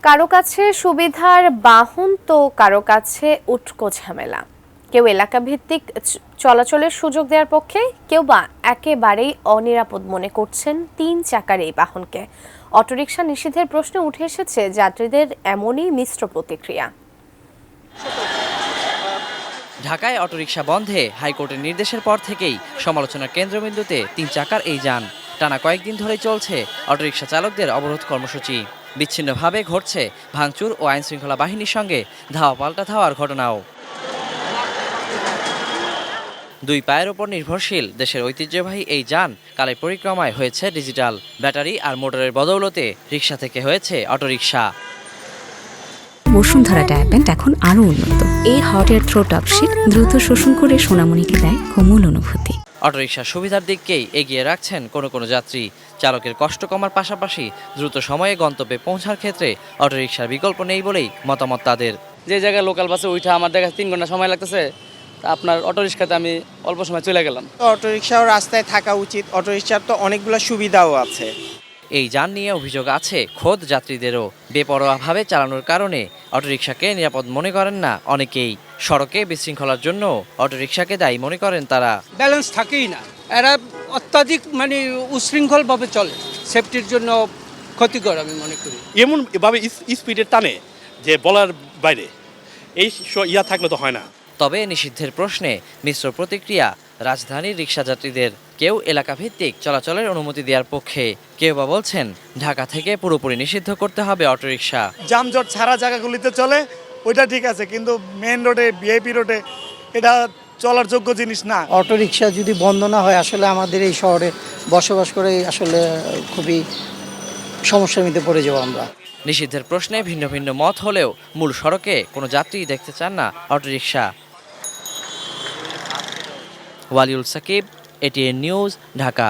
কারো কাছে সুবিধার বাহন তো কারো কাছে উটকো ঝামেলা। কেউ এলাকা ভিত্তিক চলাচলের সুযোগ দেওয়ার পক্ষে, কেউ বা একেবারেই অনিরাপদ মনে করছেন 3 চাকার এই বাহনকে। অটোরিকশা নিষিদ্ধের প্রশ্নে উঠে এসেছে যাত্রীদের এমনই মিশ্র প্রতিক্রিয়া। ঢাকায় অটোরিকশা বন্ধে হাইকোর্টের নির্দেশের পর থেকেই সমালোচনার কেন্দ্রবিন্দুতে 3 চাকার এই যান। টানা কয়েকদিন ধরেই চলছে অটোরিকশা চালকদের অবরোধ কর্মসূচি। বিচ্ছিন্নভাবে ঘটছে ভাঙচুর ও আইনশৃঙ্খলা বাহিনীর সঙ্গে ধাওয়া পাল্টা ধাওয়ার ঘটনাও। দুই পায়ের ওপর নির্ভরশীল দেশের ঐতিহ্যবাহী এই যান কালের পরিক্রমায় হয়েছে ডিজিটাল। ব্যাটারি আর মোটরের বদৌলতে রিকশা থেকে হয়েছে অটোরিকশা। বসুন্ধরা ডায়াপেন্ট এখন আরো উন্নত। এই hot air through top sheet দ্রুত শোষণ করে সোনামণিকে দেয় কোমল অনুভূতি। অটোরিকশার সুবিধার দিককেই এগিয়ে রাখছেন কোনো যাত্রী। চালকের কষ্ট কমার পাশাপাশি দ্রুত সময়ে গন্তব্যে পৌঁছার ক্ষেত্রে অটোরিকশার বিকল্প নেই বলেই মতামত তাদের। যে জায়গায় লোকাল বাসে উঠে আমার দেখা 3 ঘন্টা সময় লাগতেছে, তা আপনার অটোরিকশাতে আমি অল্প সময় চলে গেলাম। অটোরিকশাও রাস্তায় থাকা উচিত। অটোরিকশার তো অনেকগুলো সুবিধাও আছে। এই যান নিয়ে অভিযোগ আছে খোদ যাত্রীদেরও। বেপরোয়াভাবে চালানোর কারণে অটোরিকশাকে নিরাপদ মনে করেন না অনেকেই। সড়কে বিশৃঙ্খলার জন্য অটোরিকশাকে দায়ী মনে করেন তারা। ব্যালেন্স থাকেই না, এরা অত্যাধিক উশৃঙ্খলভাবে চলে, সেফটির জন্য ক্ষতিকর আমি মনে করি। এমনভাবে স্পিডের টানে যে বলার বাইরে, এই ইয়া থাকলে তো হয় না। তবে নিষিদ্ধের প্রশ্নে মিশ্র প্রতিক্রিয়া রাজধানীর রিকশাযাত্রীদের। কেউ এলাকা ভিত্তিক চলাচলের অনুমতি দেওয়ার পক্ষে, কেউ বা বলছেন ঢাকা থেকে পুরোপুরি নিষিদ্ধ করতে হবে অটোরিকশা। যানজট ছাড়া জায়গাগুলিতে চলে ওইটা ঠিক আছে, কিন্তু মেইন রোডে ভিআইপি রোডে এটা চলার যোগ্য জিনিস না। অটোরিকশা যদি বন্ধ না হয়, আসলে আমাদের এই শহরে বসবাস করে আসলে খুবই সমস্যার মধ্যে পড়ে যাবো আমরা। নিষিদ্ধের প্রশ্নে ভিন্ন ভিন্ন মত হলেও মূল সড়কে কোনো যাত্রী দেখতে চান না অটোরিকশা। ওয়ালিউল সাকিব, এটিএন নিউজ, ঢাকা।